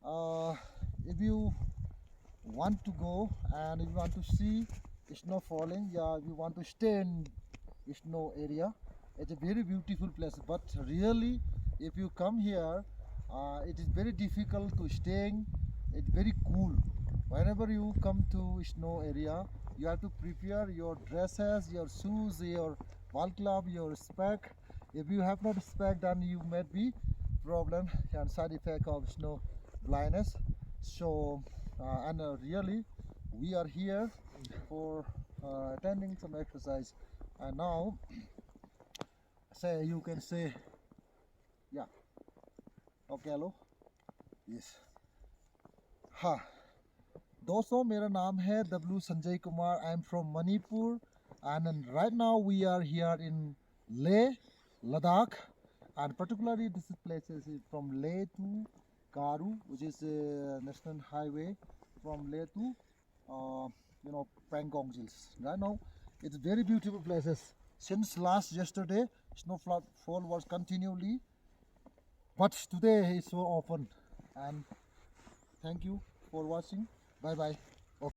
uh, if you want to go and if you want to see snow falling, yeah, if you want to stay in snow area, it's a very beautiful place. But really, if you come here, it is very difficult to staying. It's very cool. Whenever you come to snow area, you have to prepare your dresses, your shoes, your ball club, your spec. If you have not spec, then you may be problem and side effect of snow blindness. So really we are here for attending some exercise, and now say you can say yeah, okay, hello, yes, हाँ दोस्तों, मेरा नाम है W Sanjay Kumar. I am from Manipur, and right now we are here in Leh, Ladakh, and particularly this place is from Leh to Garu, which is a national highway from Leh to Pangong Hills. Right now, it's very beautiful places. Since last yesterday, snowfall was continually, but today is so open. And thank you for watching. Bye bye.